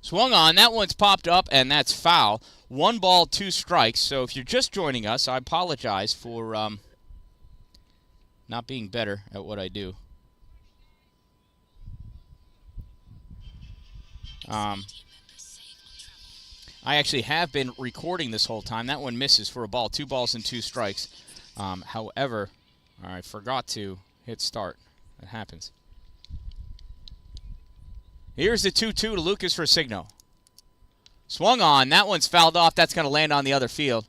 Swung on. That one's popped up, and that's foul. 1 ball, 2 strikes. So if you're just joining us, I apologize for not being better at what I do. I actually have been recording this whole time. That one misses for a ball. 2 balls and 2 strikes. However, I forgot to hit start. That happens. Here's the 2-2 to Lucas Rosigno. Swung on. That one's fouled off. That's going to land on the other field.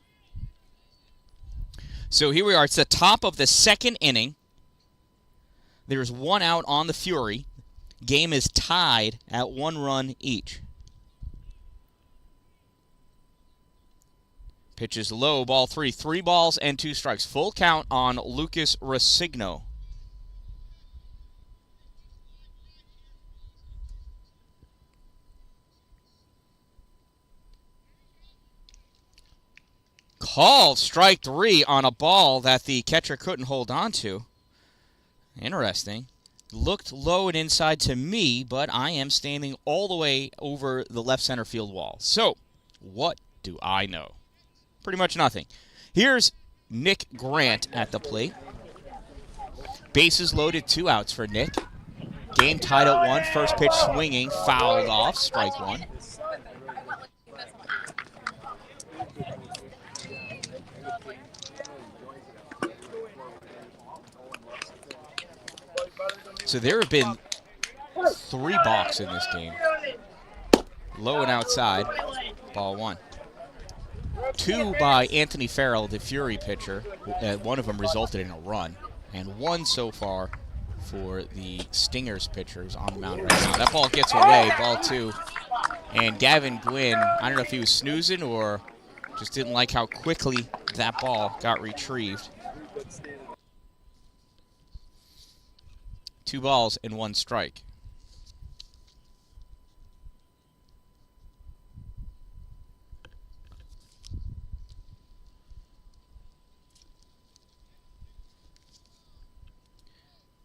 So here we are. It's the top of the 2nd inning. There's 1 out on the Fury. Game is tied at 1 run each. Pitch is low, ball 3. 3 balls and 2 strikes. Full count on Lucas Rosigno. Called strike 3 on a ball that the catcher couldn't hold on to. Interesting. Looked low and inside to me, but I am standing all the way over the left center field wall. So, what do I know? Pretty much nothing. Here's Nick Grant at the plate. Bases loaded, 2 outs for Nick. Game tied at 1. First pitch swinging, fouled off, strike 1. So there have been 3 balks in this game. Low and outside, ball 1. 2 by Anthony Farrell, the Fury pitcher. One of them resulted in a run. And 1 so far for the Stingers pitchers on the mound right now. That ball gets away, ball 2. And Gavin Gwynn, I don't know if he was snoozing or just didn't like how quickly that ball got retrieved. 2 balls and 1 strike.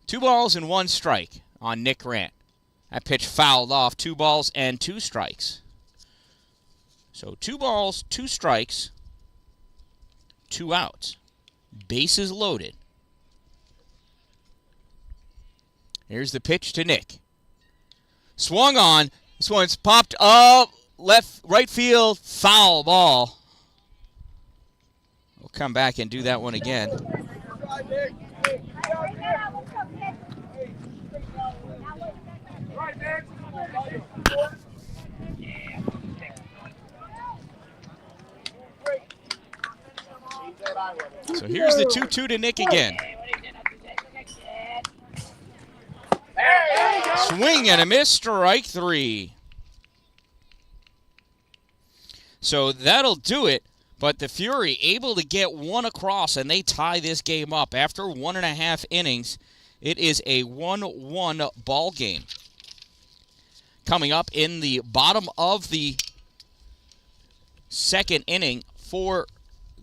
Two balls and 1 strike on Nick Grant. That pitch fouled off. 2 balls and 2 strikes. So 2 balls, 2 strikes, 2 outs. Bases loaded. Here's the pitch to Nick. Swung on. This one's popped up. Right field, foul ball. We'll come back and do that one again. So here's the 2-2 to Nick again. Swing and a miss, strike 3. So that'll do it. But the Fury able to get 1 across, and they tie this game up. After 1.5 innings, it is a 1-1 ball game. Coming up in the bottom of the 2nd inning for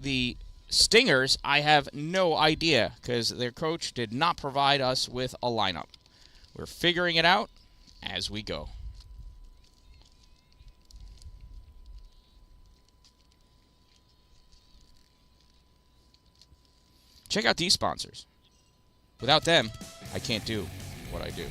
the Stingers, I have no idea because their coach did not provide us with a lineup. We're figuring it out as we go. Check out these sponsors. Without them, I can't do what I do.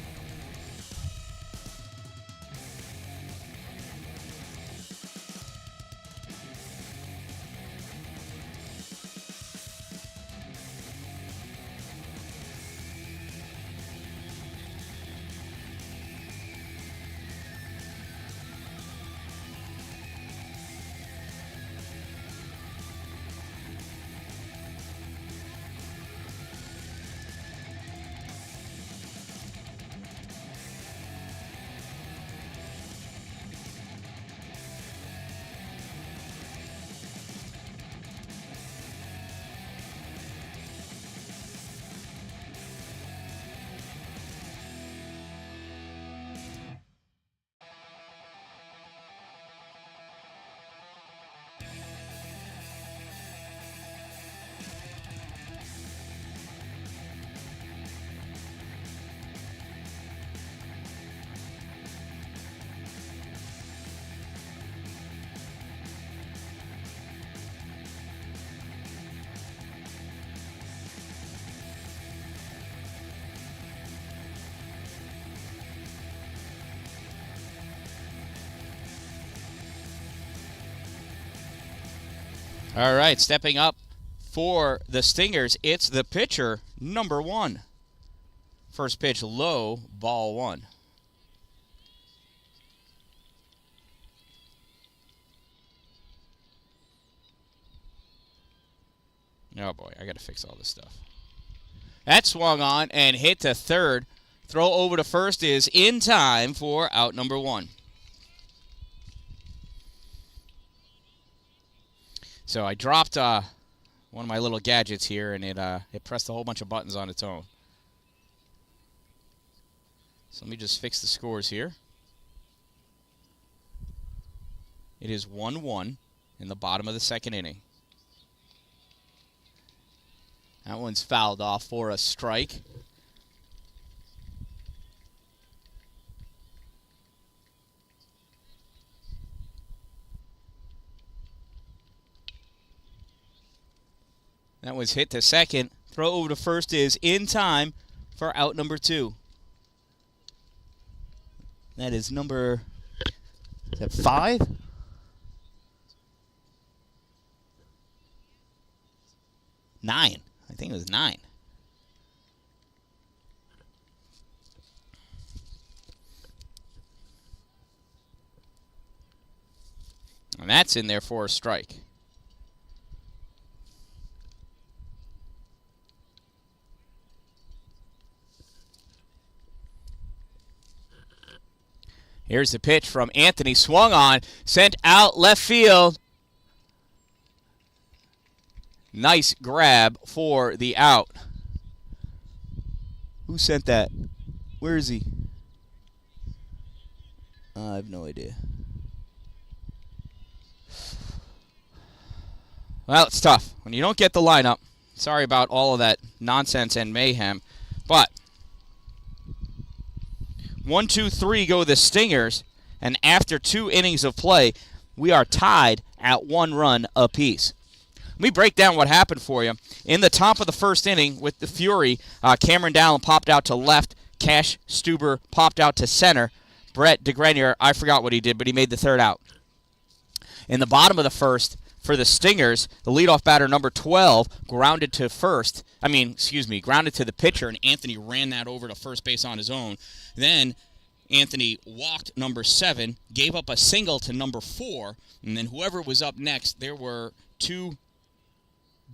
All right, stepping up for the Stingers, it's the pitcher, number 1. First pitch low, ball 1. Oh boy, I got to fix all this stuff. That swung on and hit to third. Throw over to first is in time for out number 1. So I dropped one of my little gadgets here, and it pressed a whole bunch of buttons on its own. So let me just fix the scores here. It is 1-1 in the bottom of the second inning. That one's fouled off for a strike. That was hit to second. Throw over to first is in time for out number 2. That is number, is that 5? Nine. I think it was 9. And that's in there for a strike. Here's the pitch from Anthony. Swung on, sent out left field. Nice grab for the out. Who sent that? Where is he? I have no idea. Well, it's tough when you don't get the lineup. Sorry about all of that nonsense and mayhem. But 1, 2, 3 go the Stingers. And after 2 innings of play, we are tied at 1 run apiece. Let me break down what happened for you. In the top of the first inning with the Fury, Cameron Dallin popped out to left. Cash Stuber popped out to center. Brett DeGrenier, I forgot what he did, but he made the third out. In the bottom of the first, for the Stingers, the leadoff batter, number 12, grounded to the pitcher, and Anthony ran that over to first base on his own. Then Anthony walked number 7, gave up a single to number 4, and then whoever was up next, there were 2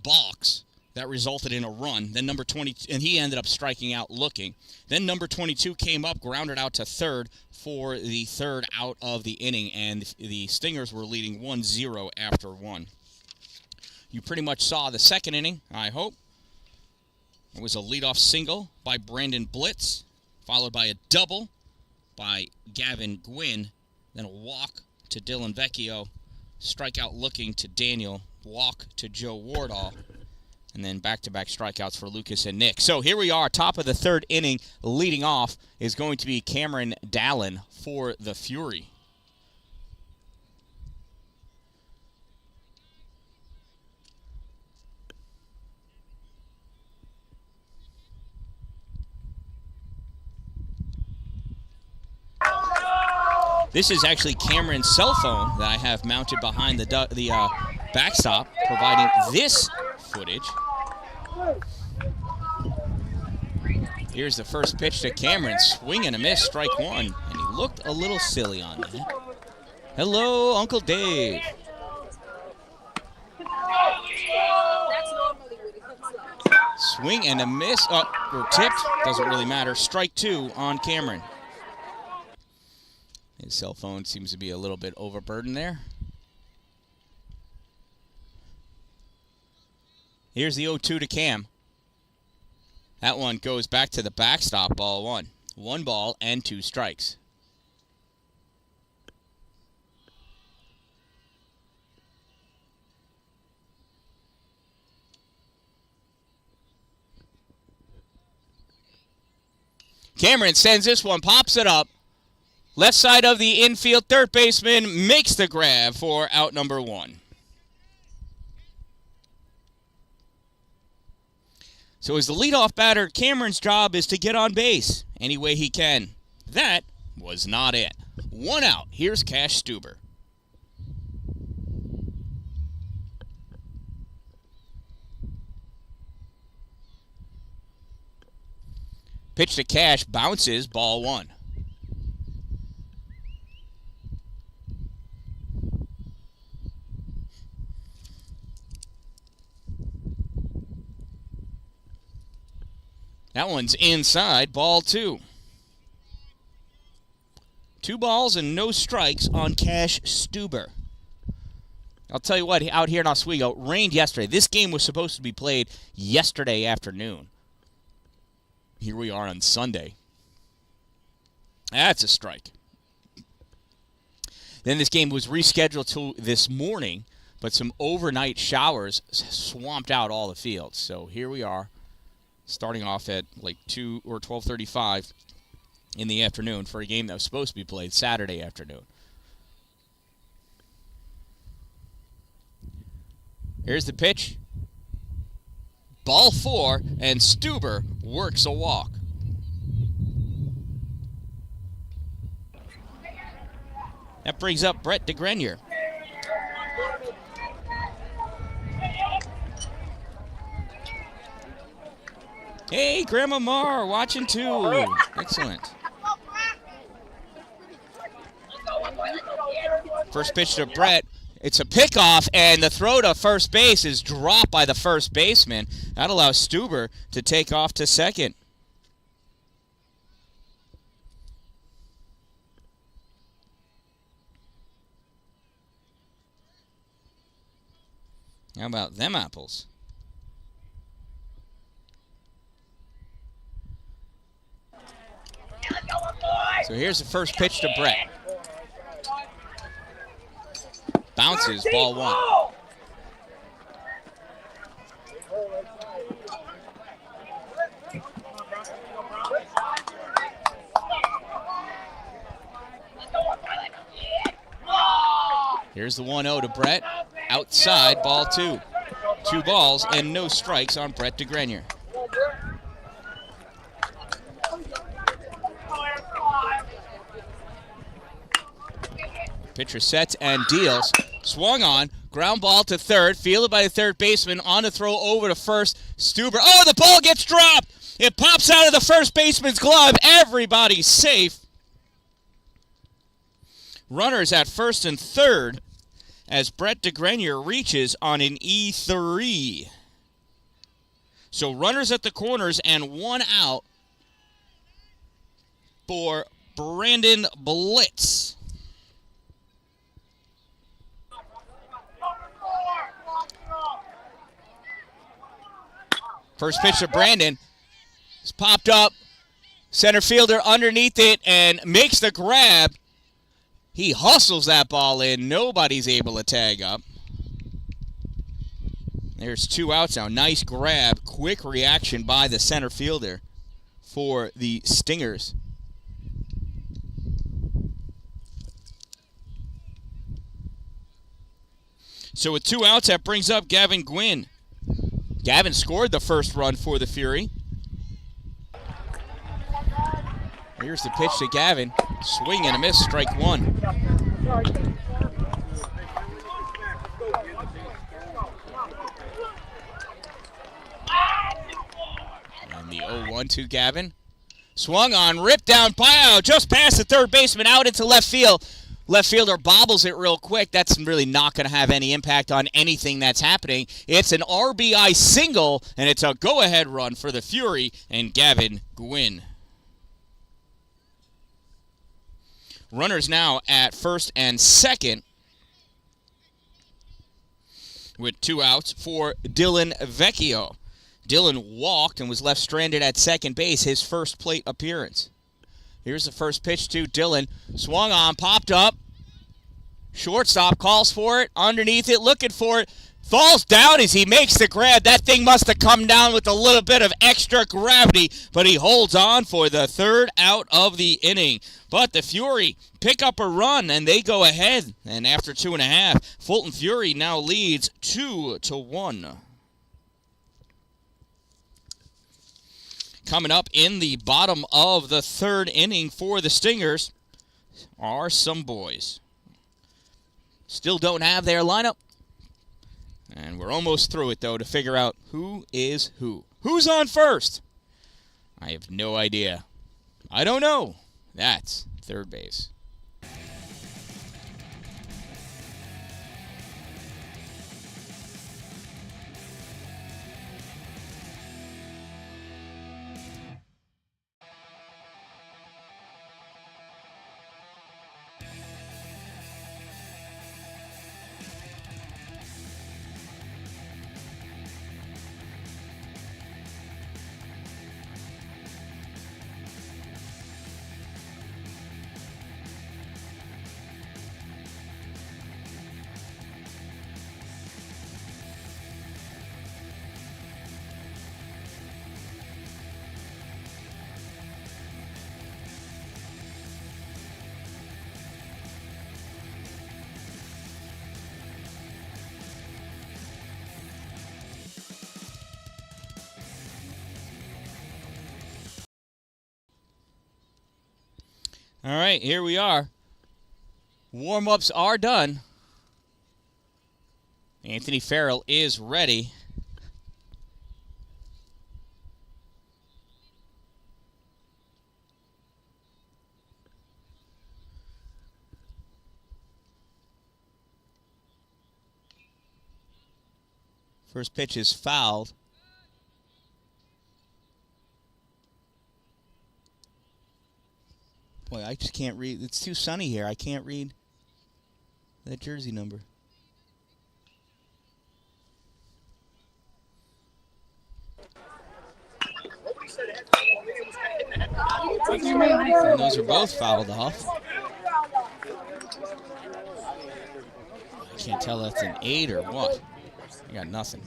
balks that resulted in a run. Then number 20, and he ended up striking out looking. Then number 22 came up, grounded out to third for the third out of the inning, and the Stingers were leading 1-0 after 1. You pretty much saw the second inning, I hope. It was a leadoff single by Brandon Blitz, followed by a double by Gavin Gwynn, then a walk to Dylan Vecchio, strikeout looking to Daniel, walk to Joe Wardall, and then back-to-back strikeouts for Lucas and Nick. So here we are, top of the third inning. Leading off is going to be Cameron Dallin for the Fury. This is actually Cameron's cell phone that I have mounted behind the backstop, providing this footage. Here's the first pitch to Cameron. Swing and a miss, strike 1. And he looked a little silly on that. Hello, Uncle Dave. Swing and a miss. Or tipped. Doesn't really matter. Strike 2 on Cameron. His cell phone seems to be a little bit overburdened there. Here's the 0-2 to Cam. That one goes back to the backstop, ball 1. 1 ball and 2 strikes. Cameron sends this one, pops it up. Left side of the infield, third baseman makes the grab for out number 1. So as the leadoff batter, Cameron's job is to get on base any way he can. That was not it. 1 out. Here's Cash Stuber. Pitch to Cash, bounces, ball 1. That one's inside, ball 2. 2 balls and no strikes on Cash Stuber. I'll tell you what, out here in Oswego, rained yesterday. This game was supposed to be played yesterday afternoon. Here we are on Sunday. That's a strike. Then this game was rescheduled to this morning, but some overnight showers swamped out all the fields. So here we are, starting off at like 2 or 12:35 in the afternoon for a game that was supposed to be played Saturday afternoon. Here's the pitch. Ball 4, and Stuber works a walk. That brings up Brett DeGrenier. Hey, Grandma Mar, watching too. Excellent. First pitch to Brett. It's a pickoff, and the throw to first base is dropped by the first baseman. That allows Stuber to take off to second. How about them apples? So here's the first pitch to Brett. Bounces, ball 1. Here's the 1-0 to Brett. Outside, ball 2. 2 balls and no strikes on Brett DeGrenier. Pitcher sets and deals. Swung on. Ground ball to third. Fielded by the third baseman. On the throw over to first. Stuber. Oh, the ball gets dropped. It pops out of the first baseman's glove. Everybody's safe. Runners at first and third as Brett DeGrenier reaches on an E3. So runners at the corners and 1 out for Brandon Blitz. First pitch to Brandon. It's popped up. Center fielder underneath it and makes the grab. He hustles that ball in. Nobody's able to tag up. There's 2 outs now. Nice grab. Quick reaction by the center fielder for the Stingers. So with 2 outs, that brings up Gavin Gwynn. Gavin scored the first run for the Fury. Here's the pitch to Gavin. Swing and a miss, strike 1. And the 0-1 to Gavin. Swung on, ripped down, buyout, just past the third baseman, out into left field. Left fielder bobbles it real quick. That's really not going to have any impact on anything that's happening. It's an RBI single, and it's a go-ahead run for the Fury and Gavin Gwynn. Runners now at first and second with 2 outs for Dylan Vecchio. Dylan walked and was left stranded at second base, his first plate appearance. Here's the first pitch to Dylan. Swung on, popped up. Shortstop calls for it. Underneath it, looking for it. Falls down as he makes the grab. That thing must have come down with a little bit of extra gravity, but he holds on for the 3rd out of the inning. But the Fury pick up a run, and they go ahead. And after 2.5, Fulton Fury now leads 2-1. Coming up in the bottom of the 3rd inning for the Stingers are some boys. Still don't have their lineup. And we're almost through it, though, to figure out who is who. Who's on first? I have no idea. I don't know. That's third base. All right, here we are. Warm-ups are done. Anthony Farrell is ready. First pitch is fouled. Boy, I just can't read. It's too sunny here. I can't read that jersey number. And those are both fouled off. I can't tell if that's an 8 or what. I got nothing.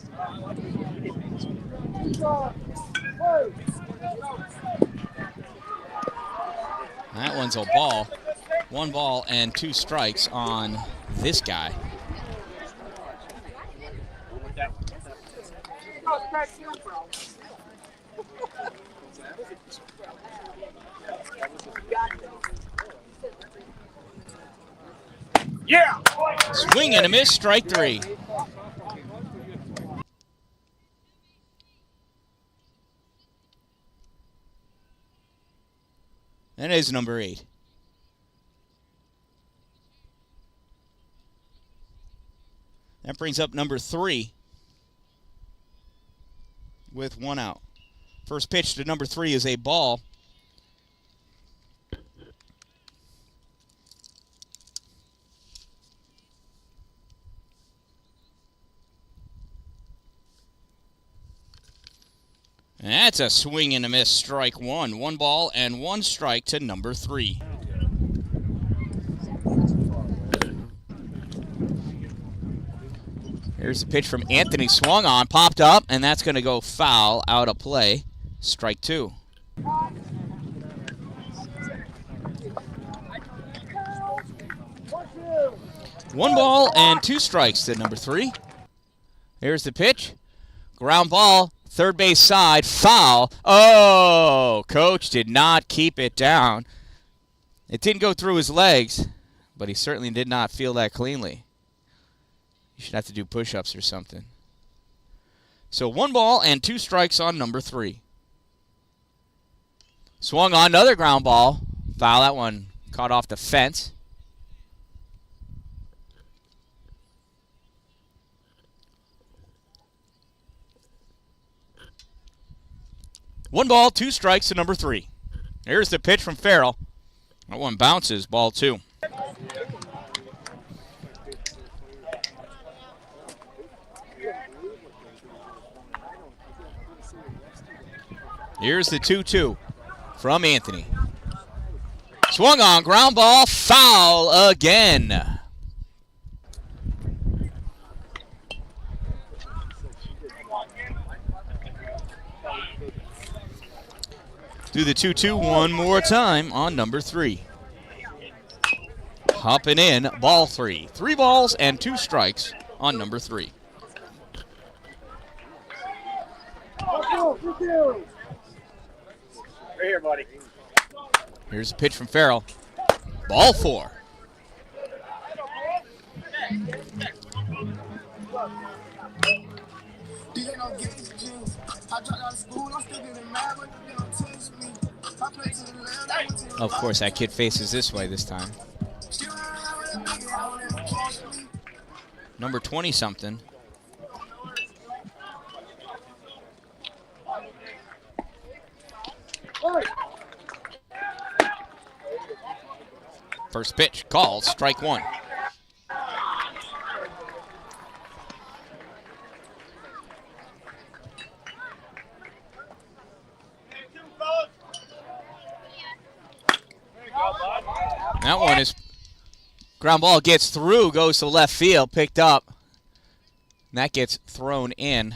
That one's a ball. 1 ball and 2 strikes on this guy. Yeah! Swing and a miss, strike 3. That is number 8. That brings up number 3 with 1 out. First pitch to number 3 is a ball. And that's a swing and a miss, strike 1. 1 ball and 1 strike to number 3. Here's the pitch from Anthony, swung on, popped up, and that's going to go foul, out of play. Strike 2. 1 ball and 2 strikes to number 3. Here's the pitch. Ground ball, third base side, foul. Oh, coach did not keep it down. It didn't go through his legs, but he certainly did not feel that cleanly. You should have to do push-ups or something. So 1 ball and 2 strikes on number 3. Swung on another ground ball. Foul, that one caught off the fence. One ball, 2 strikes to number 3. Here's the pitch from Farrell. That one bounces, ball 2. Here's the 2-2 from Anthony. Swung on, ground ball, foul again. Do the 2-2 one more time on number 3. Hopping in, ball 3. 3 balls and 2 strikes on number 3. Right here, buddy. Here's a pitch from Farrell. Ball 4. Of course, that kid faces this way this time. Number 20-something. First pitch, called, strike one. That one is, ground ball gets through, goes to left field, picked up. And that gets thrown in.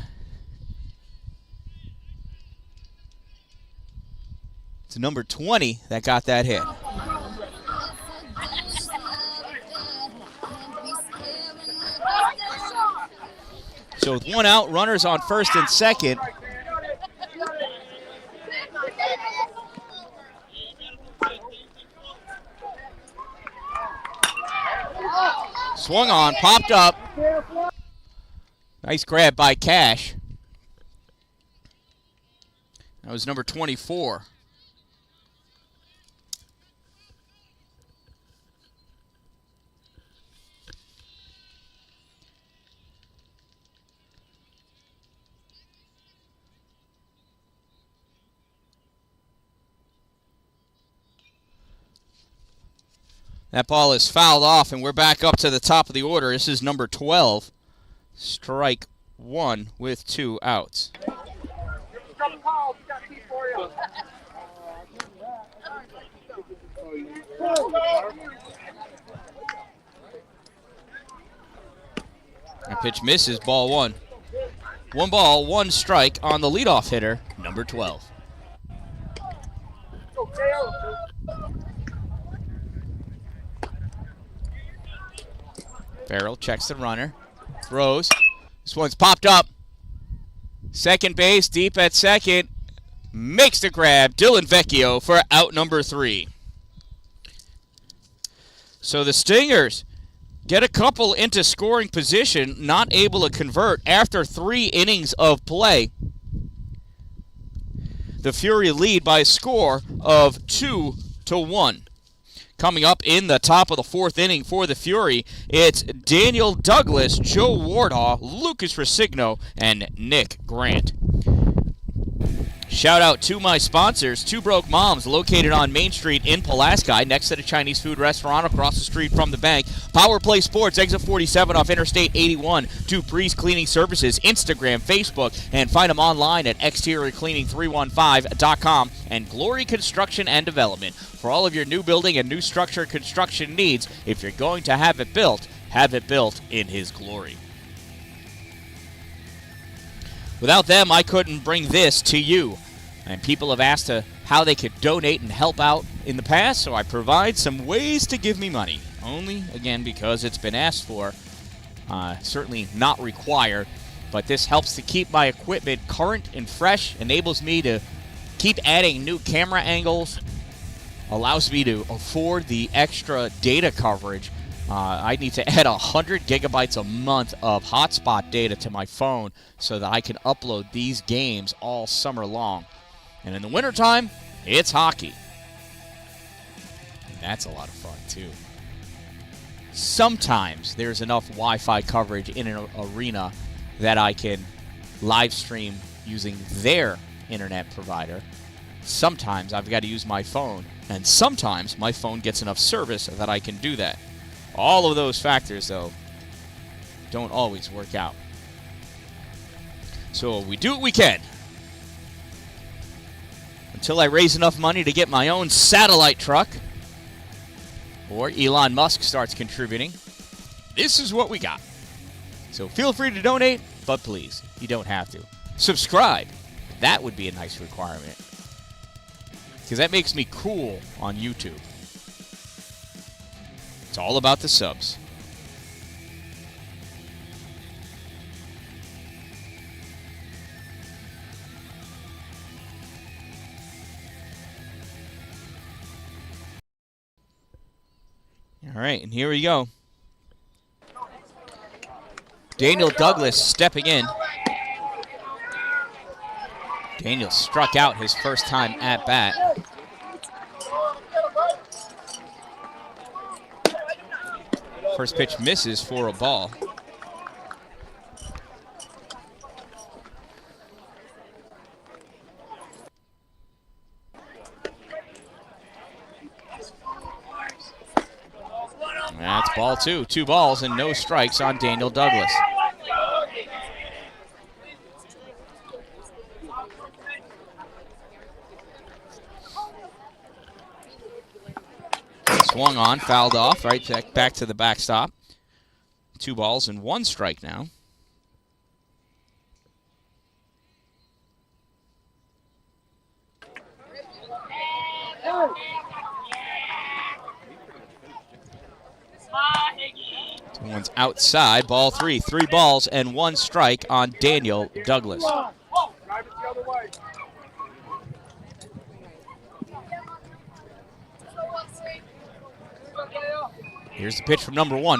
It's number 20 that got that hit. So with one out, runners on first and second. Swung on, popped up. Nice grab by Cash. That was number 24. That ball is fouled off, and we're back up to the top of the order. This is number 12. Strike one with 2 outs. That pitch misses, ball one. 1 ball, 1 strike on the leadoff hitter, number 12. Farrell checks the runner, throws. This one's popped up. Second base, deep at second. Makes the grab, Dylan Vecchio for out number 3. So the Stingers get a couple into scoring position, not able to convert after 3 innings of play. The Fury lead by a score of 2-1. Coming up in the top of the 4th inning for the Fury, it's Daniel Douglas, Joe Wardaw, Lucas Resigno, and Nick Grant. Shout out to my sponsors, Two Broke Moms, located on Main Street in Pulaski, next to the Chinese food restaurant across the street from the bank. Power Play Sports, exit 47 off Interstate 81. Dupree's Cleaning Services, Instagram, Facebook, and find them online at exteriorcleaning315.com. And Glory Construction and Development for all of your new building and new structure construction needs. If you're going to have it built in His glory. Without them, I couldn't bring this to you. And people have asked how they could donate and help out in the past, so I provide some ways to give me money. Only, again, because it's been asked for. Certainly not required, but this helps to keep my equipment current and fresh, enables me to keep adding new camera angles, allows me to afford the extra data coverage. I need to add 100 gigabytes a month of hotspot data to my phone so that I can upload these games all summer long. And in the wintertime, it's hockey. And that's a lot of fun, too. Sometimes there's enough Wi-Fi coverage in an arena that I can live stream using their internet provider. Sometimes I've got to use my phone, and sometimes my phone gets enough service that I can do that. All of those factors, though, don't always work out. So we do what we can. Until I raise enough money to get my own satellite truck, or Elon Musk starts contributing, this is what we got. So feel free to donate, but please, you don't have to. Subscribe. That would be a nice requirement. Because that makes me cool on YouTube. It's all about the subs. All right, and here we go. Daniel Douglas stepping in. Daniel struck out his first time at bat. First pitch misses for a ball. That's ball two. 2 balls and no strikes on Daniel Douglas. Swung on, fouled off, right back to the backstop. 2 balls and 1 strike now. One's outside, ball 3. 3 balls and 1 strike on Daniel Douglas. Here's the pitch from number 1.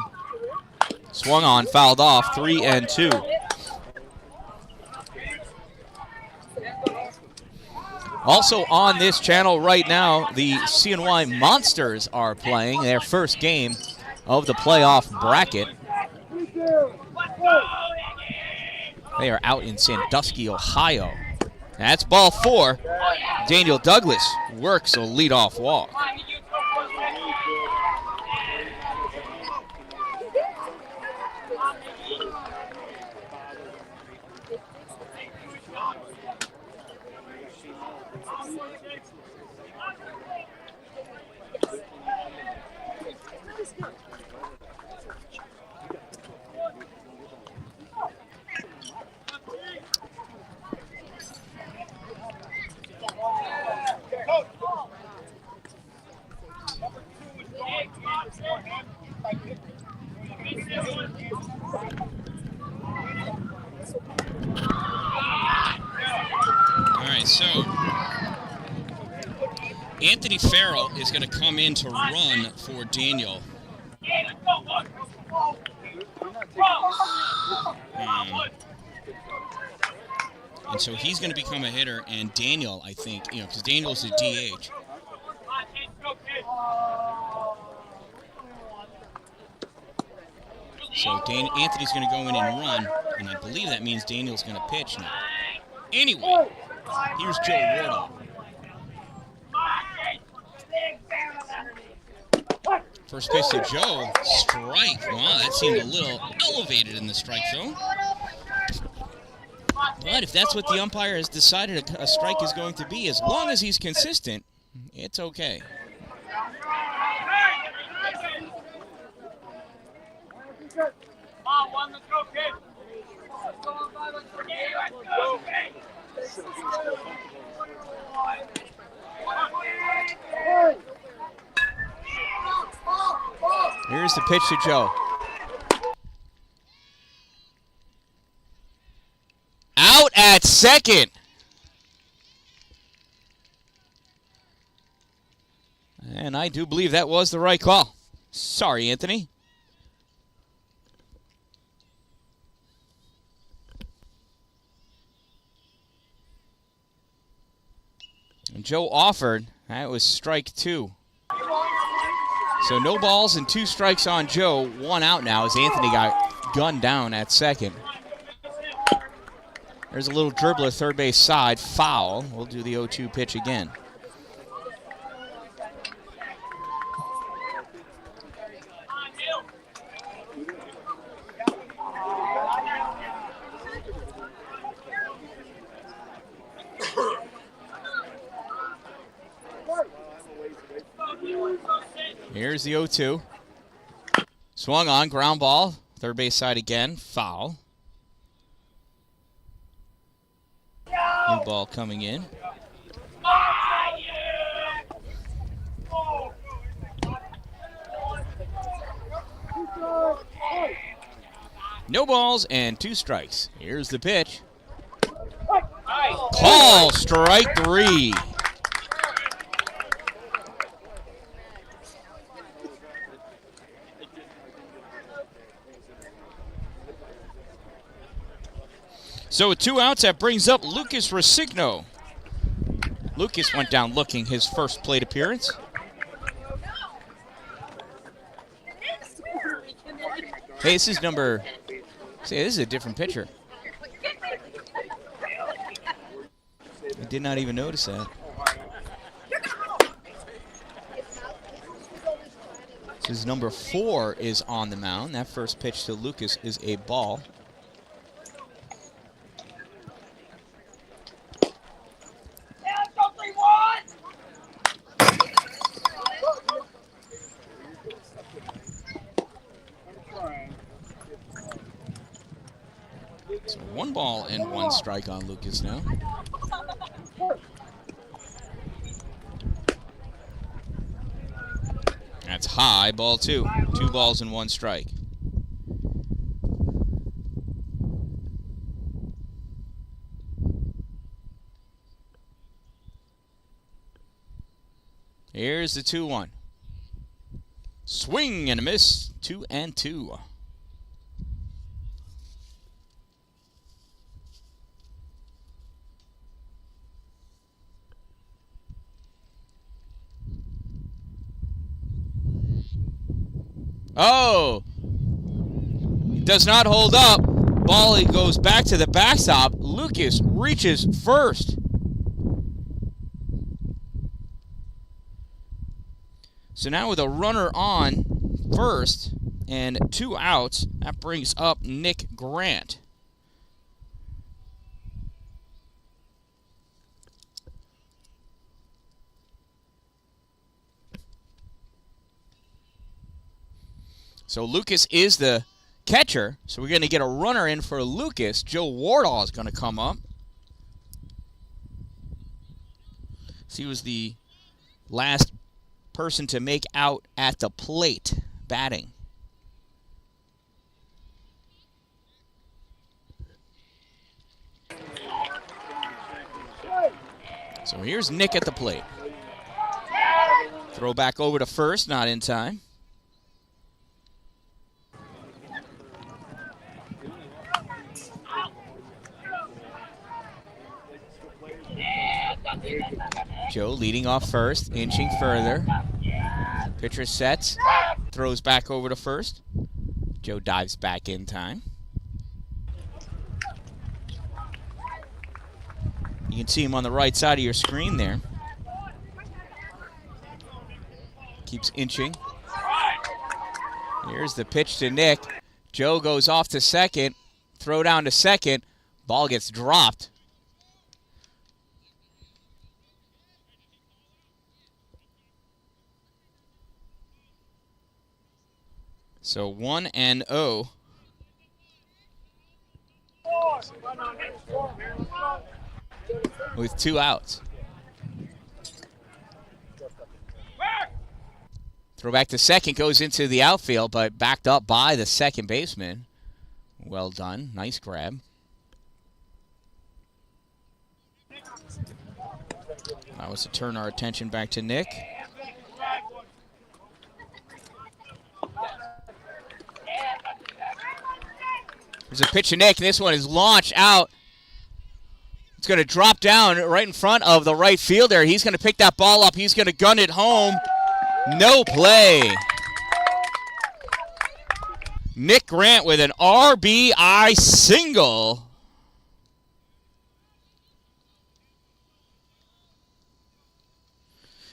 Swung on, fouled off, 3-2. Also on this channel right now, the CNY Monsters are playing their first game of the playoff bracket. They are out in Sandusky, Ohio. That's ball 4. Daniel Douglas works a leadoff walk. Anthony Farrell is going to come in to run for Daniel. And so he's going to become a hitter, and Daniel, I think, because Daniel's a DH. So Anthony's going to go in and run, and I believe that means Daniel's going to pitch now. Anyway, here's Joe Wardle. First pitch to Joe, strike. Wow, that seemed a little elevated in the strike zone. But if that's what the umpire has decided a strike is going to be, as long as he's consistent, it's okay. Here's the pitch to Joe. Out at second. And I do believe that was the right call. Sorry, Anthony. And Joe offered. That was strike 2. So no balls and 2 strikes on Joe. 1 out now as Anthony got gunned down at second. There's a little dribbler third base side. Foul. We'll do the 0-2 pitch again. Here's the 0-2. Swung on, ground ball. Third base side again. Foul. New ball coming in. No balls and 2 strikes. Here's the pitch. Call, strike 3. So with 2 outs, that brings up Lucas Resigno. Lucas went down looking his first plate appearance. Hey, this is number. See, this is a different pitcher. I did not even notice that. This is number 4 is on the mound. That first pitch to Lucas is a ball. So 1 ball and 1 strike on Lucas now. That's high, ball 2. 2 balls and 1 strike. Here's the 2-1. Swing and a miss. 2-2. Oh! It does not hold up. Ball goes back to the backstop. Lucas reaches first. So now with a runner on first and 2 outs, that brings up Nick Grant. So Lucas is the catcher, so we're going to get a runner in for Lucas. Joe Wardall is going to come up. So he was the last person to make out at the plate batting. So here's Nick at the plate. Throw back over to first, not in time. Joe leading off first, inching further. Pitcher sets, throws back over to first. Joe dives back in time. You can see him on the right side of your screen there. Keeps inching. Here's the pitch to Nick. Joe goes off to second. Throw down to second. Ball gets dropped. So 1-0. With 2 outs. Throw back to second, goes into the outfield, but backed up by the second baseman. Well done. Nice grab. That was to turn our attention back to Nick. There's a pitch to Nick, and this one is launched out. It's going to drop down right in front of the right fielder. He's going to pick that ball up. He's going to gun it home. No play. Nick Grant with an RBI single.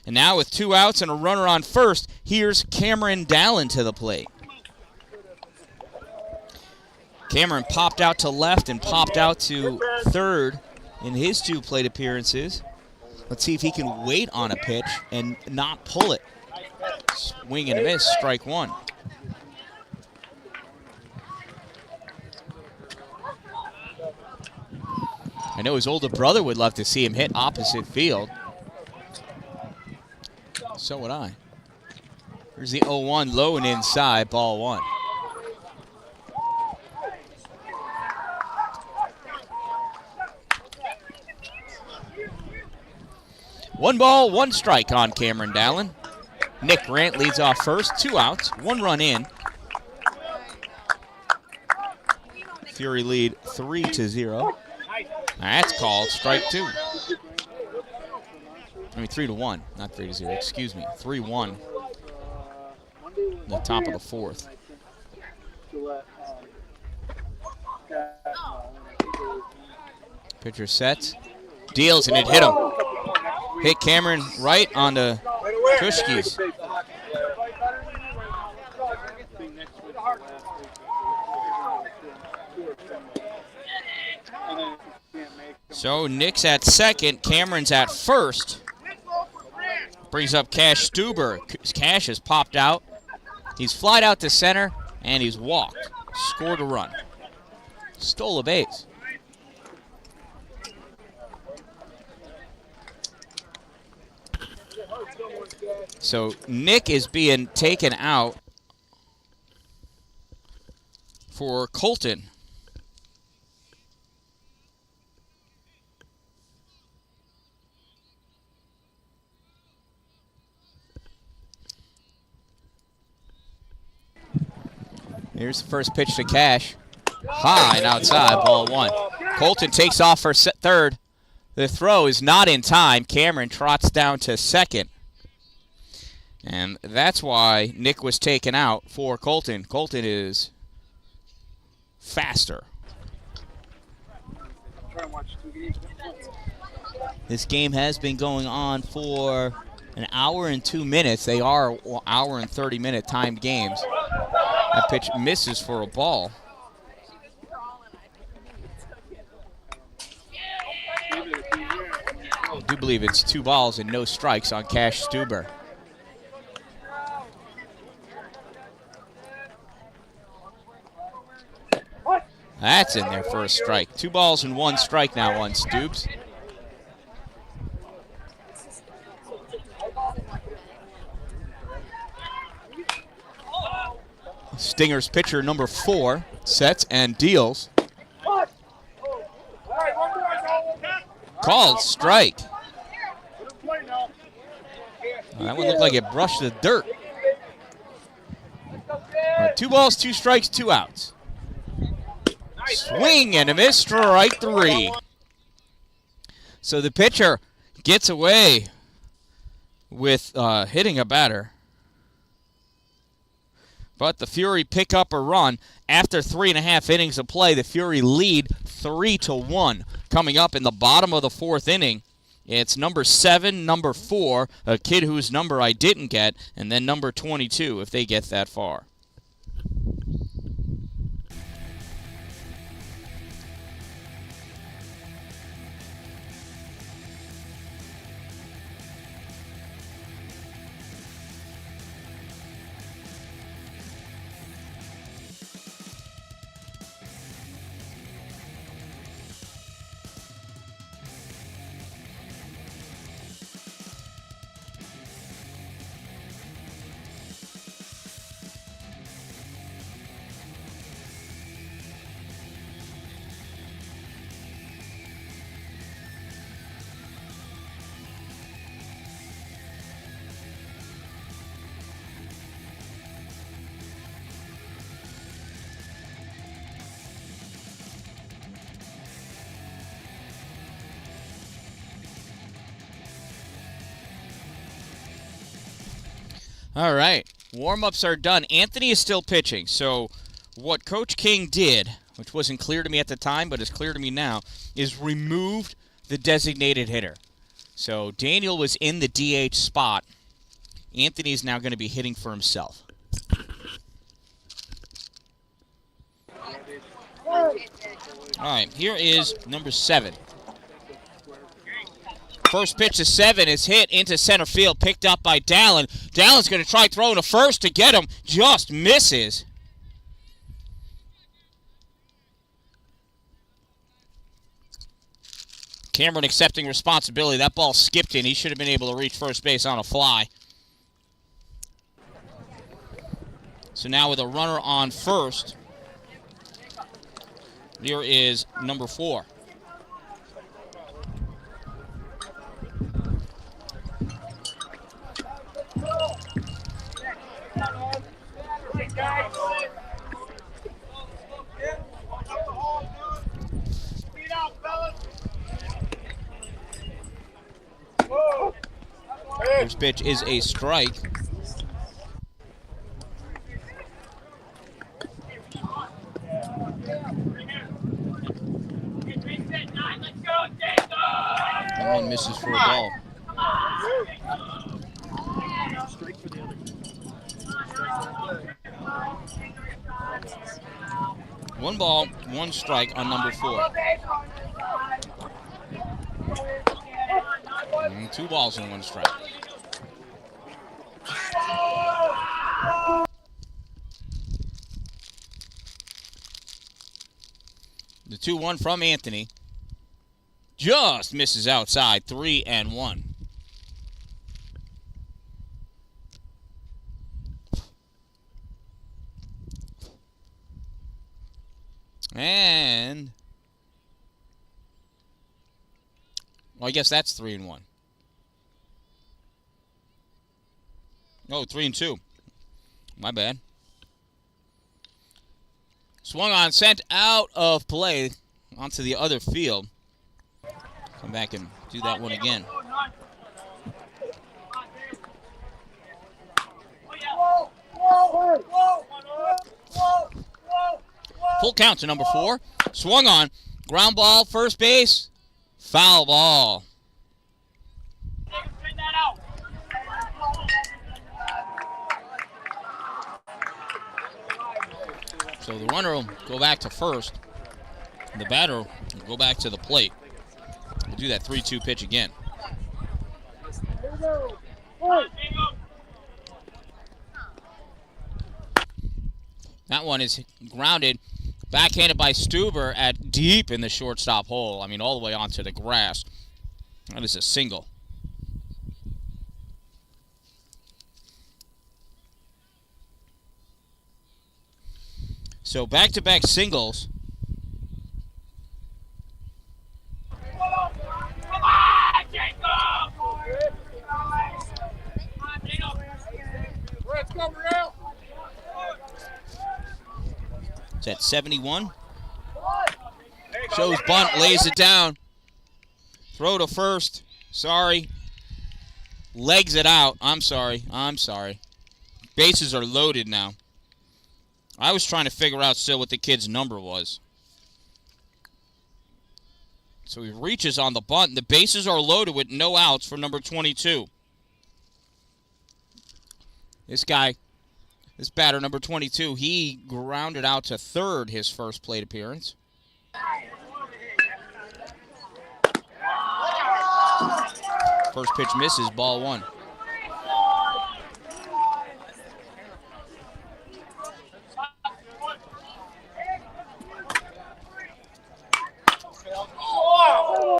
And now with 2 outs and a runner on first, here's Dan-Dalin to the plate. Cameron popped out to left and popped out to third in his 2 plate appearances. Let's see if he can wait on a pitch and not pull it. Swing and a miss, strike 1. I know his older brother would love to see him hit opposite field. So would I. Here's the 0-1, low and inside, ball 1. One ball, 1 strike on Dan-Dalin. Nick Grant leads off first, 2 outs, 1 run in. Fury lead 3-0. That's called strike 2. I mean 3-1, not 3-0. Excuse me, 3-1. The top of the 4th. Pitcher sets, deals, and it hit him. Hit Cameron right on the Tushkis. So Nick's at second, Cameron's at first. Brings up Cash Stuber. Cash has popped out. He's flied out to center, and he's walked. Scored a run. Stole a base. So Nick is being taken out for Colton. Here's the first pitch to Cash. High and outside, ball one. Colton takes off for third. The throw is not in time. Cameron trots down to second. And that's why Nick was taken out for Colton. Colton is faster. This game has been going on for an hour and 2 minutes. They are hour and 30-minute timed games. That pitch misses for a ball. I do believe it's 2 balls and no strikes on Cash Stuber. That's in there for a strike. 2 balls and 1 strike now on Stoops. Stingers pitcher number 4 sets and deals. Called strike. That one looked like it brushed the dirt. 2 balls, 2 strikes, 2 outs. Swing and a miss, strike 3. So the pitcher gets away with hitting a batter. But the Fury pick up a run. After 3.5 innings of play, the Fury lead 3-1. Coming up in the bottom of the 4th inning, it's number 7, number 4, a kid whose number I didn't get, and then number 22 if they get that far. All right, warm-ups are done. Anthony is still pitching, so what Coach King did, which wasn't clear to me at the time but is clear to me now, is removed the designated hitter. So Daniel was in the DH spot. Anthony's now going to be hitting for himself. All right, here is number 7. First pitch to 7 is hit into center field, picked up by Dalin. Dallin's going to try throwing to first to get him, just misses. Cameron accepting responsibility. That ball skipped in. He should have been able to reach first base on a fly. So now with a runner on first, here is number 4. First pitch is a strike. Misses for a ball. One ball, one strike on number 4. And 2 balls and 1 strike. The 2-1 from Anthony. Just misses outside, 3-1. And, well, I guess that's 3-1. Oh, 3-2. My bad. Swung on, sent out of play onto the other field. Come back and do that one again. Full count to number 4. Swung on. Ground ball, first base. Foul ball. So the runner will go back to first. And the batter will go back to the plate. We'll do that 3-2 pitch again. That one is grounded, backhanded by Stuber at deep in the shortstop hole. I mean, all the way onto the grass. That is a single. So back-to-back singles. It's at 71. Shows bunt, lays it down. Throw to first. Sorry. Legs it out. I'm sorry. Bases are loaded now. I was trying to figure out still what the kid's number was. So he reaches on the bunt. The bases are loaded with no outs for number 22. This batter, number 22, he grounded out to third his first plate appearance. First pitch misses, ball 1.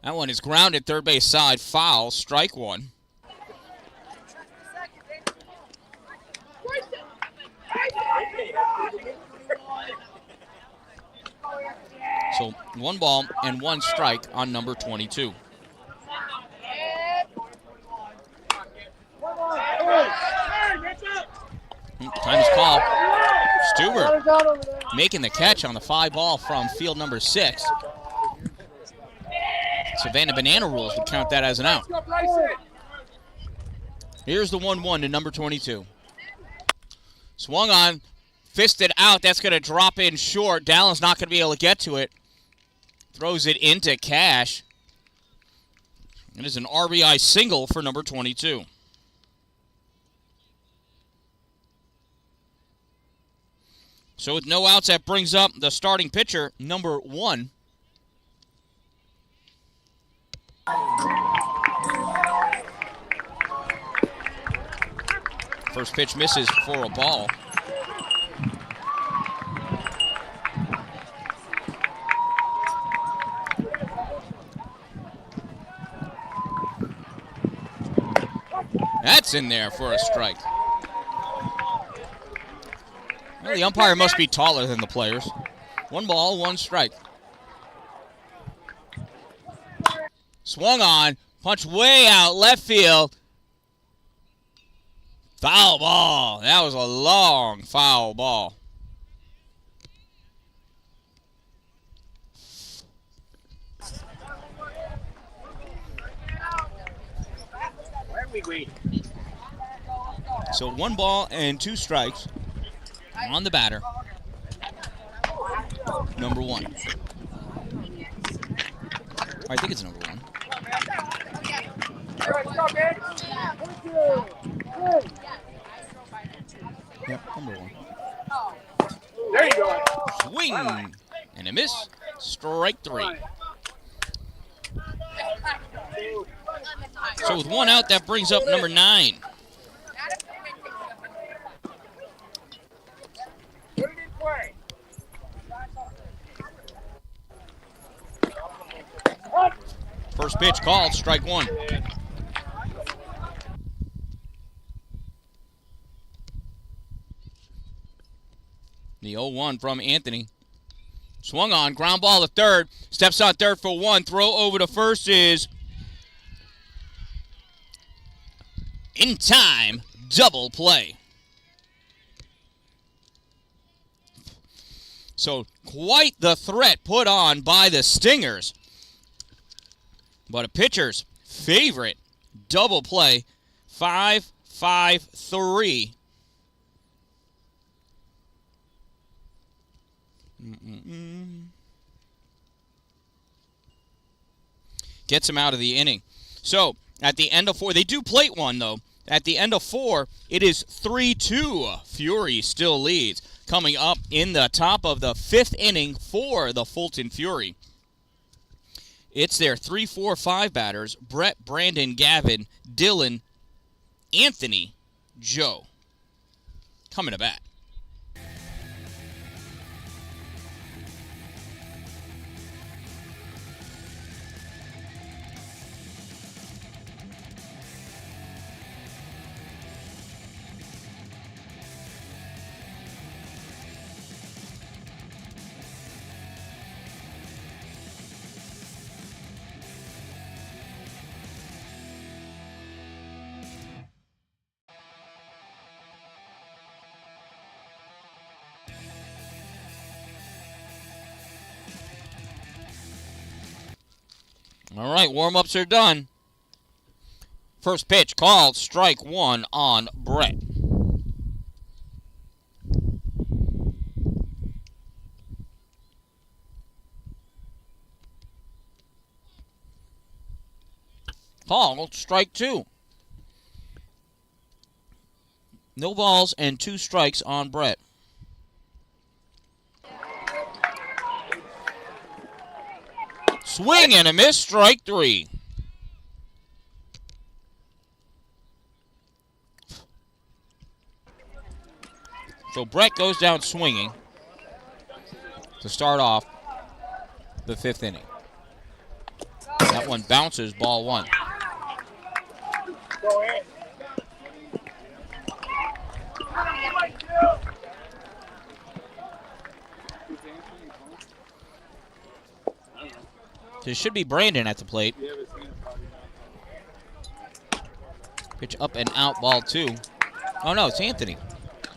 That one is grounded third base side, foul, strike 1. So 1 ball and 1 strike on number 22. Time is called. Stuber making the catch on the 5 ball from field number 6. Savannah Banana rules would count that as an out. Here's the 1-1 to number 22. Swung on, fisted out. That's going to drop in short. Dallin's not going to be able to get to it. Throws it into Cash. It is an RBI single for number 22. So with no outs, that brings up the starting pitcher, number 1. First pitch misses for a ball. That's in there for a strike. Well, the umpire must be taller than the players. 1 ball, 1 strike. Swung on, punch way out left field. Foul ball. That was a long foul ball. So 1 ball and 2 strikes on the batter. Number 1. I think it's number 1. Yep, number 1. There you go. Swing and a miss. Strike 3. So with 1 out, that brings up number 9. First pitch called, strike 1. The 0-1 from Anthony. Swung on, ground ball to third. Steps on third for 1. Throw over to first is in time. Double play. So quite the threat put on by the Stingers. But a pitcher's favorite double play. 5-5-3. Gets him out of the inning. So at the end of 4, they do plate 1 though. At the end of 4, it is 3-2. Fury still leads. Coming up in the top of the 5th inning for the Fulton Fury. It's their 3-4-5 batters: Brett, Brandon, Gavin, Dylan, Anthony, Joe. Coming to bat. All right, warm-ups are done. First pitch called, strike 1 on Brett. Called, strike 2. No balls and 2 strikes on Brett. Swing and a miss, strike 3. So Brett goes down swinging to start off the 5th inning. That one bounces, ball 1. Go ahead. There should be Brandon at the plate. Pitch up and out, ball 2. Oh no, it's Anthony.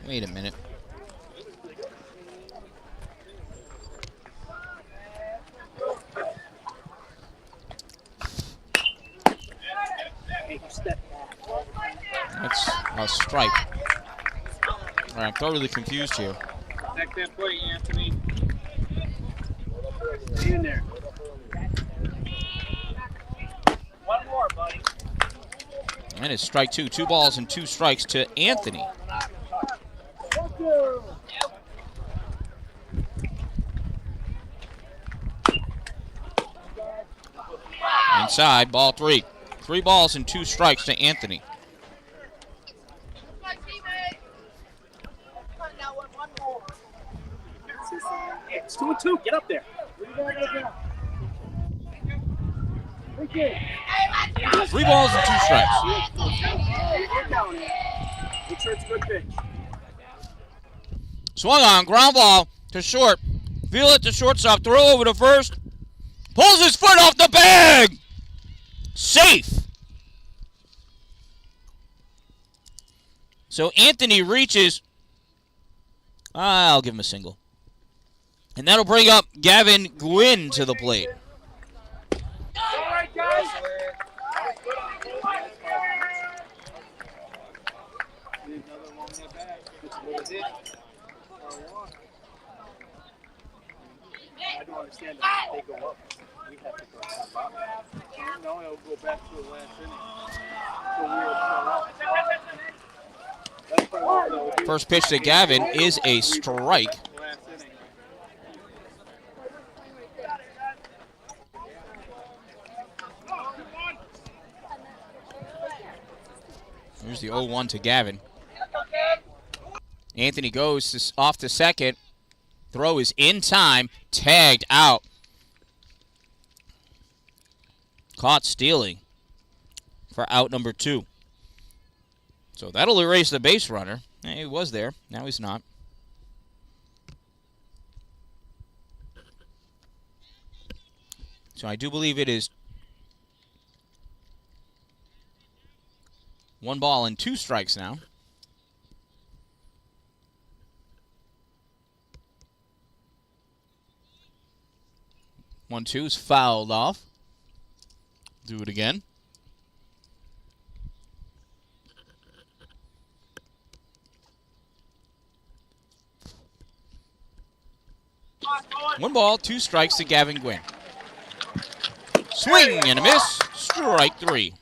Wait a minute. That's a strike. All right, I'm totally confused here. Check that plate, Anthony. Stay in there. One more, buddy. And it's strike 2. 2 balls and 2 strikes to Anthony. Inside, ball 3. 3 balls and 2 strikes to Anthony. It's 2-2. Get up there. 3 balls and 2 strikes. Make sure it's a good pitch. Swung on, ground ball to short. Feel it to shortstop, throw over to first. Pulls his foot off the bag. Safe. So Anthony reaches. I'll give him a single. And that'll bring up Gavin Gwynn to the plate. All right, guys. I don't understand that they go up. No, it'll go back to the last inning. First pitch to Gavin is a strike. Here's the 0-1 to Gavin. Anthony goes off to second. Throw is in time. Tagged out. Caught stealing for out number 2. So that'll erase the base runner. He was there. Now he's not. So I do believe it is 1 ball and 2 strikes now. 1-2 is fouled off. Do it again. One ball, 2 strikes to Gavin Gwynn. Swing and a miss. Strike 3.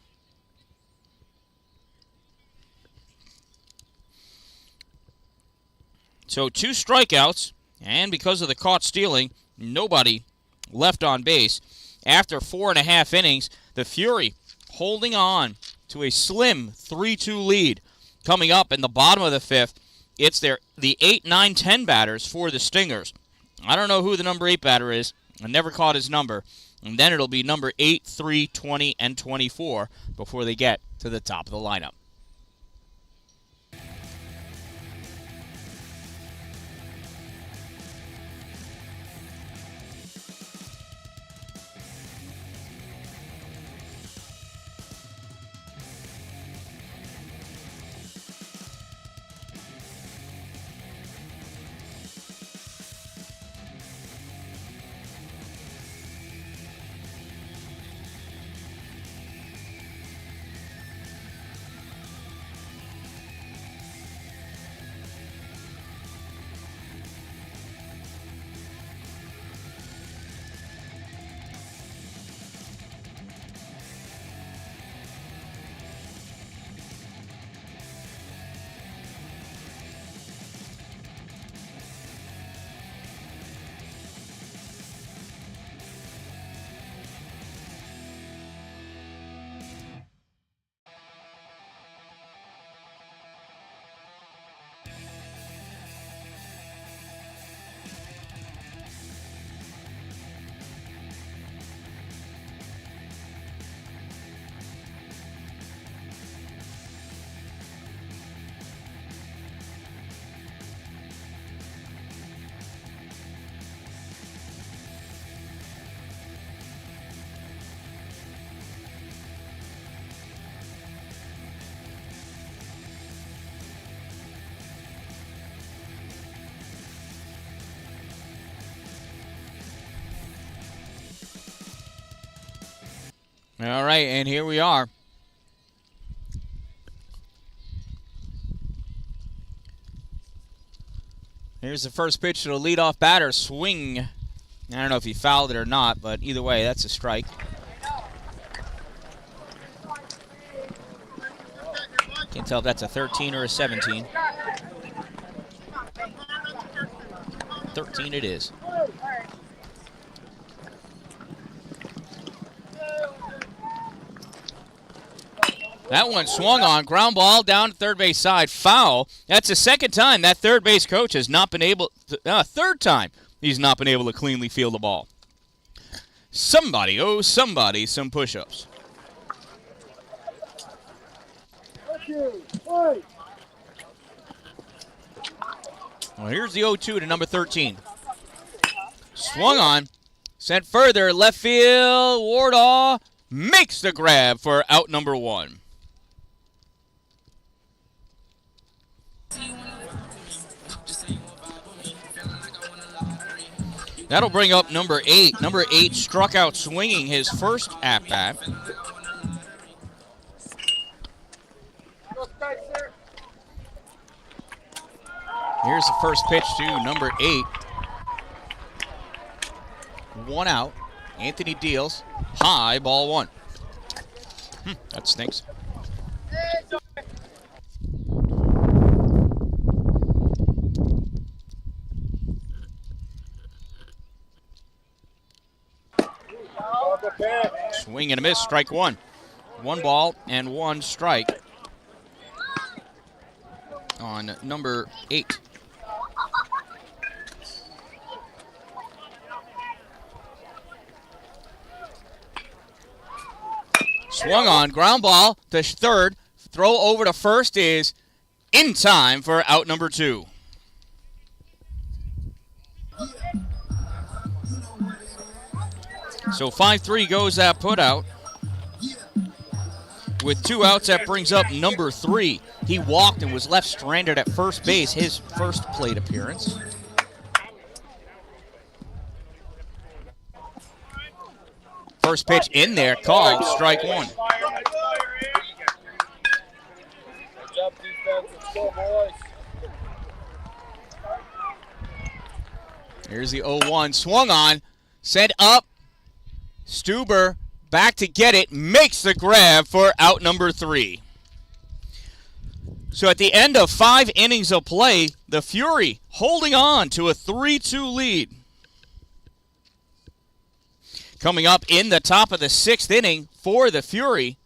So 2 strikeouts, and because of the caught stealing, nobody left on base. After 4.5 innings, the Fury holding on to a slim 3-2 lead. Coming up in the bottom of the 5th, it's the 8, 9, 10 batters for the Stingers. I don't know who the number 8 batter is. I never caught his number. And then it'll be number 8, 3, 20, and 24 before they get to the top of the lineup. All right, and here we are. Here's the first pitch to the leadoff batter. Swing. I don't know if he fouled it or not, but either way, that's a strike. Can't tell if that's a 13 or a 17. 13 it is. That one swung on. Ground ball down to third base side. Foul. That's the second time that third base coach has not been able to, third time he's not been able to cleanly field the ball. Somebody owes somebody some push-ups. Well, here's the 0-2 to number 13. Swung on. Sent further. Left field. Wardaw makes the grab for out number 1. That'll bring up number 8. Number 8 struck out swinging his first at-bat. Here's the first pitch to number 8. 1 out. Anthony deals. High, ball one. That stinks. Swing and a miss, strike one. 1 ball and 1 strike on number 8. Swung on, ground ball to third. Throw over to first is in time for out number 2. So 5-3 goes that put out. With 2 outs, that brings up number 3. He walked and was left stranded at first base, his first plate appearance. First pitch in there, called, strike one. Here's the 0-1, swung on, sent up, Stuber back to get it, makes the grab for out number 3. So at the end of 5 innings of play, the Fury holding on to a 3-2 lead. Coming up in the top of the 6th inning for the Fury,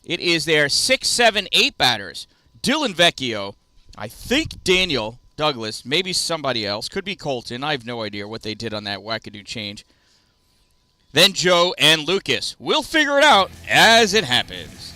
it is their 6, 7, 8 batters. Dylan Vecchio, I think Daniel Douglas, maybe somebody else, could be Colton. I have no idea what they did on that wackadoo change. Then Joe and Lucas. We'll figure it out as it happens.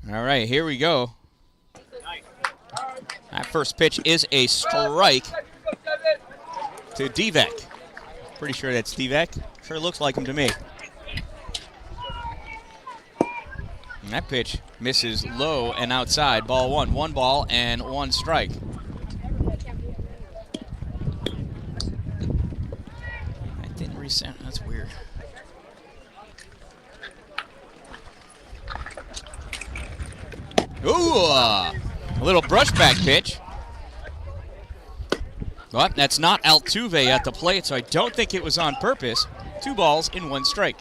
All right, here we go. That first pitch is a strike to Divek. Pretty sure that's Divek. Sure looks like him to me. And that pitch misses low and outside. Ball one. 1 ball and 1 strike. That didn't reset. That's weird. Ooh, a little brushback pitch. But that's not Altuve at the plate, so I don't think it was on purpose. 2 balls and 1 strike.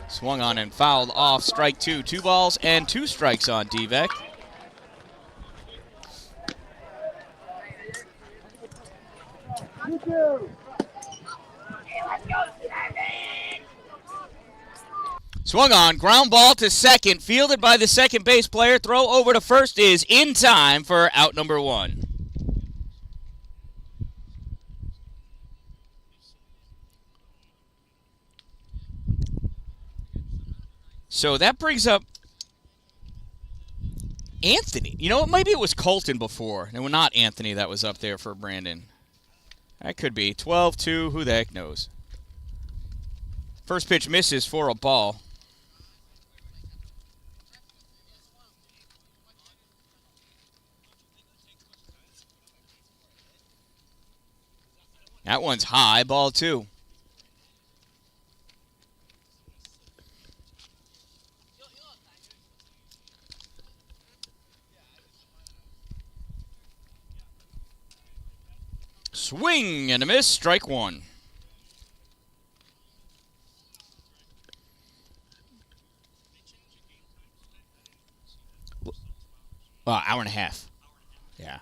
Swung on and fouled off, strike 2. 2 balls and 2 strikes on Divek. Swung on, ground ball to second, fielded by the second base player. Throw over to first is in time for out number 1. So that brings up Anthony. You know what? Maybe it was Colton before. No, not Anthony that was up there for Brandon. That could be. 12-2. Who the heck knows? First pitch misses for a ball. That one's high, ball 2. Swing and a miss, strike 1. Hour and a half. Yeah.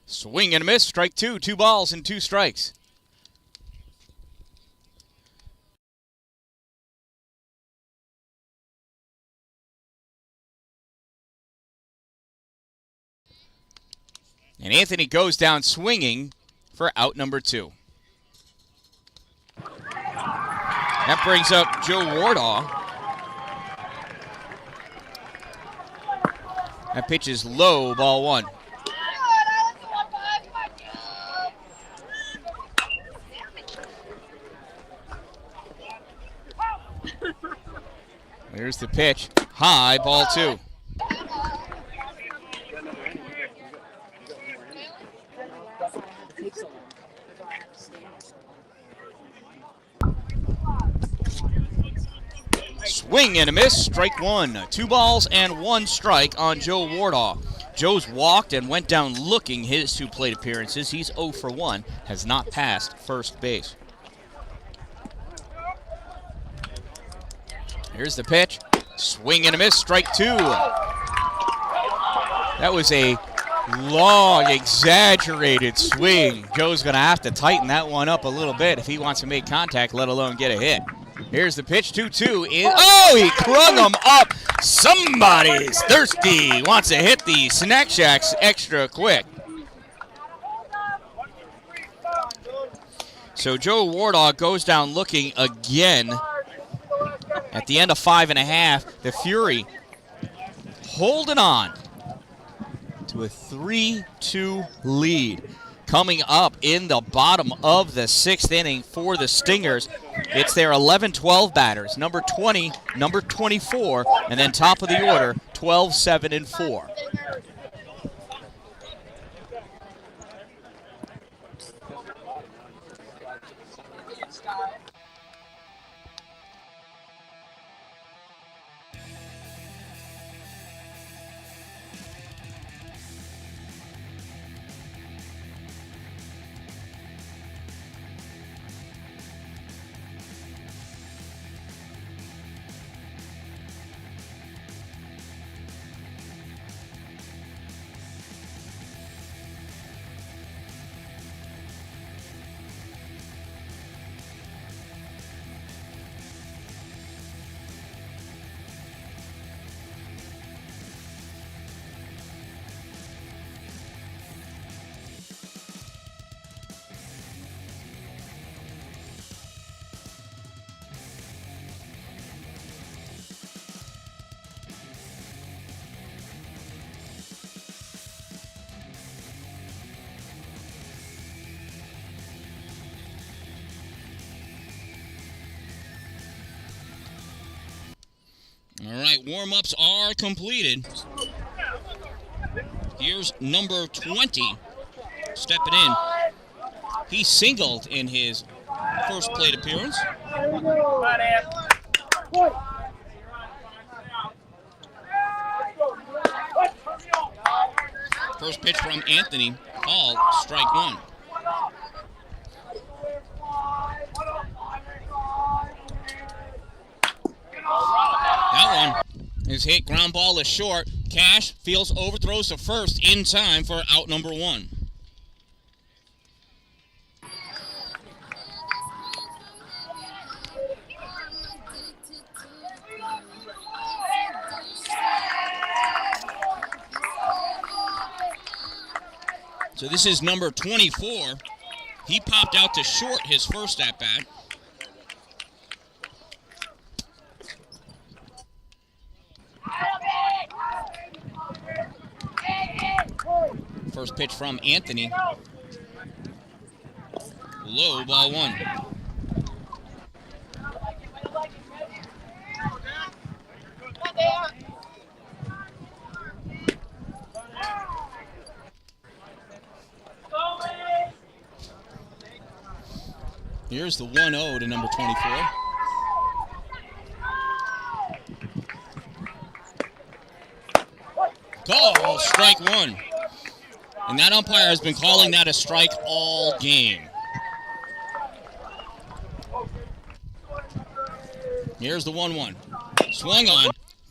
Swing and a miss, strike 2. 2 balls and 2 strikes. And Anthony goes down swinging for out number 2. That brings up Joe Wardaw. That pitch is low, ball 1. There's the pitch. High, ball 2. Swing and a miss, strike 1. 2 balls and 1 strike on Joe Wardaw. Joe's walked and went down looking his 2 plate appearances. He's 0 for 1, has not passed first base. Here's the pitch. Swing and a miss, strike 2. That was a long, exaggerated swing. Joe's going to have to tighten that one up a little bit if he wants to make contact, let alone get a hit. Here's the pitch, 2-2. Oh, he crung him up. Somebody's thirsty. Wants to hit the Snack Shacks extra quick. So Joe Wardaw goes down looking again. At the end of 5.5, the Fury holding on to a 3-2 lead. Coming up in the bottom of the 6th inning for the Stingers, it's their 11-12 batters, number 20, number 24, and then top of the order, 12, 7, and 4. All right, warm-ups are completed. Here's number 20 stepping in. He singled in his first plate appearance. First pitch from Anthony, called strike 1. That one is hit, ground ball is short. Cash fields, overthrows to first in time for out number 1. So this is number 24. He popped out to short his first at-bat. First pitch from Anthony. Low, ball 1. Here's the 1-0 to number 24. Call, strike 1. And that umpire has been calling that a strike all game. Here's the 1-1. Swung on.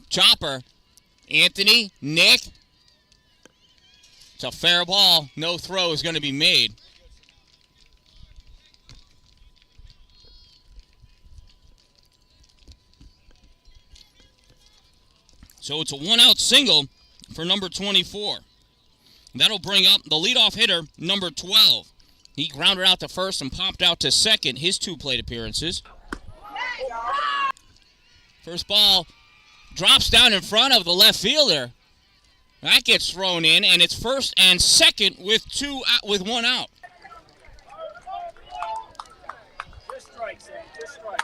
Chopper. Anthony. Nick. It's a fair ball. No throw is going to be made. So it's a one-out single for number 24. That'll bring up the leadoff hitter, number 12. He grounded out to first and popped out to second, his 2 plate appearances. First ball drops down in front of the left fielder. That gets thrown in, and it's first and second with 1 out. Just strikes, just strikes.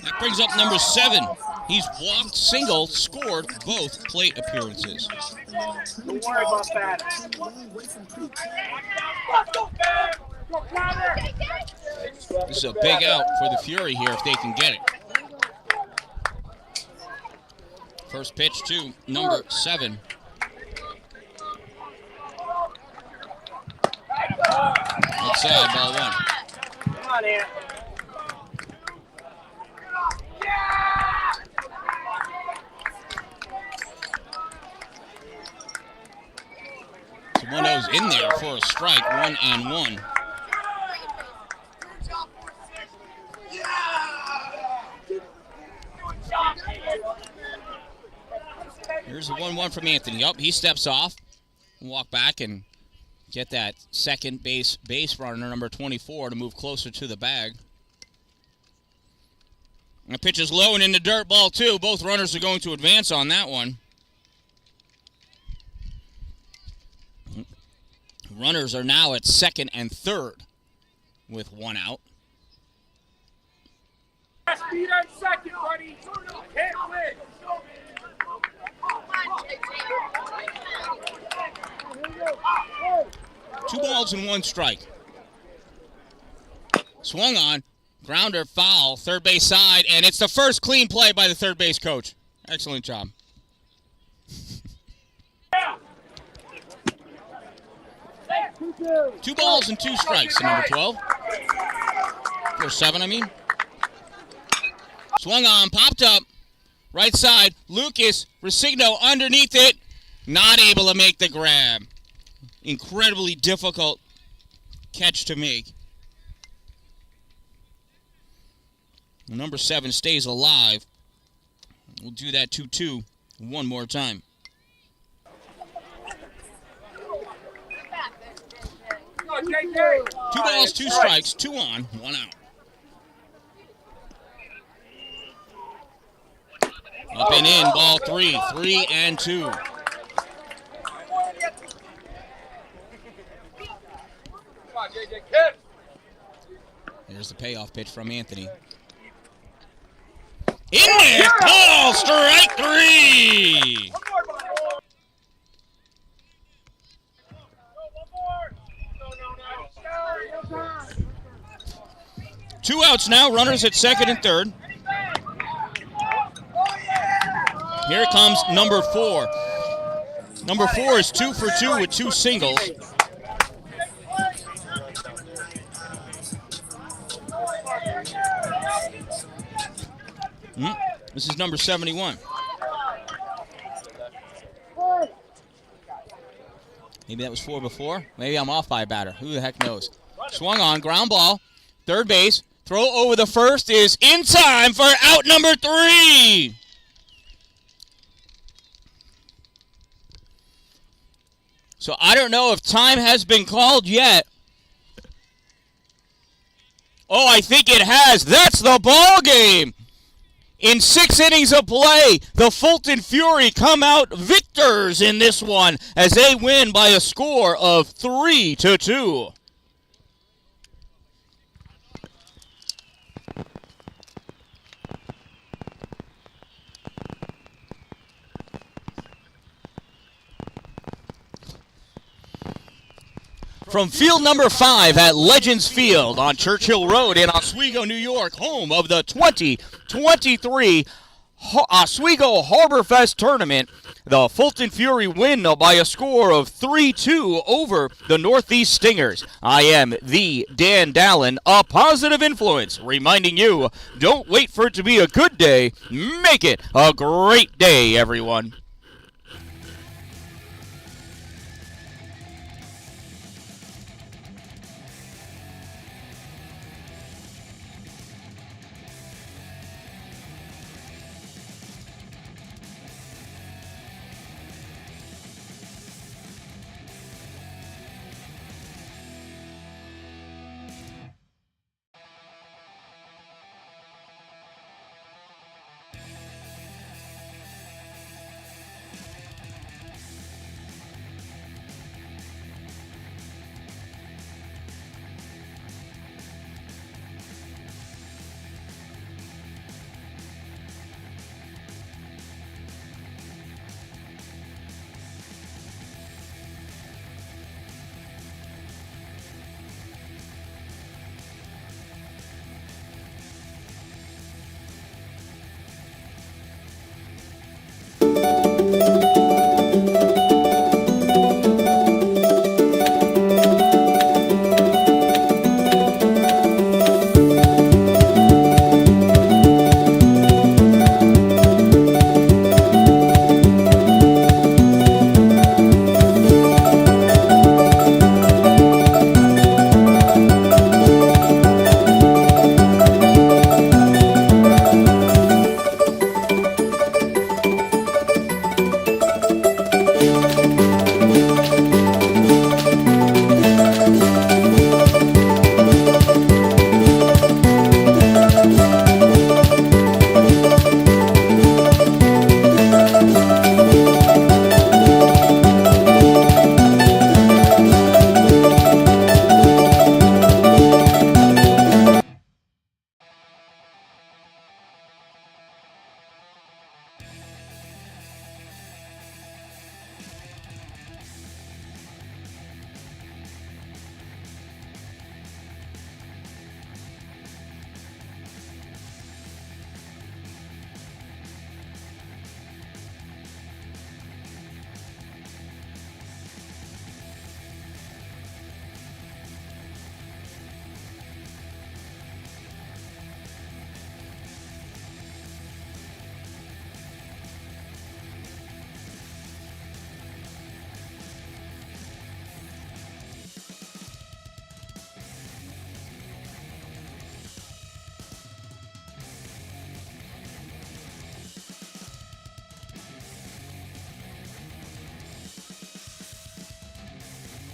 That brings up number 7. He's walked, singled, scored both plate appearances. Don't worry about that. This is a big out for the Fury here if they can get it. First pitch to number 7. Outside, ball 1. Come on, Ant. So 1-0's in there for a strike, 1-1. Here's the 1-1 from Anthony. Up, he steps off, walk back and get that second base runner, number 24, to move closer to the bag. The pitch is low and in the dirt, ball 2. Both runners are going to advance on that one. Runners are now at second and third with 1 out. Speed on second, buddy. Can't win. 2 balls and 1 strike. Swung on, grounder foul, third base side, and it's the first clean play by the third base coach. Excellent job. 2 balls and 2 strikes to number 12. Or 7, I mean. Swung on, popped up, right side, Lucas, Resigno underneath it, not able to make the grab. Incredibly difficult catch to make. Number 7 stays alive. We'll do that 2-2 one more time. Two balls, 2 strikes, 2 on, 1 out. Up and in, ball 3, 3-2. Here's the payoff pitch from Anthony. In there! Call! Strike 3! Two outs now, runners at second and third. Here comes number 4. Number 4 is 2 for 2 with 2 singles. This is number 71. Maybe that was 4 before. Maybe I'm off by a batter. Who the heck knows? Swung on, ground ball, third base. Throw over the first is in time for out number 3. So I don't know if time has been called yet. Oh, I think it has. That's the ball game. In 6 innings of play, the Fulton Fury come out victors in this one as they win by a score of 3-2. From field number 5 at Legends Field on Churchill Road in Oswego, New York, home of the 2023 Oswego Harborfest Tournament, the Fulton Fury win by a score of 3-2 over the Northeast Stingers. I am the Dan-Dalin, a positive influence, reminding you, don't wait for it to be a good day, make it a great day, everyone.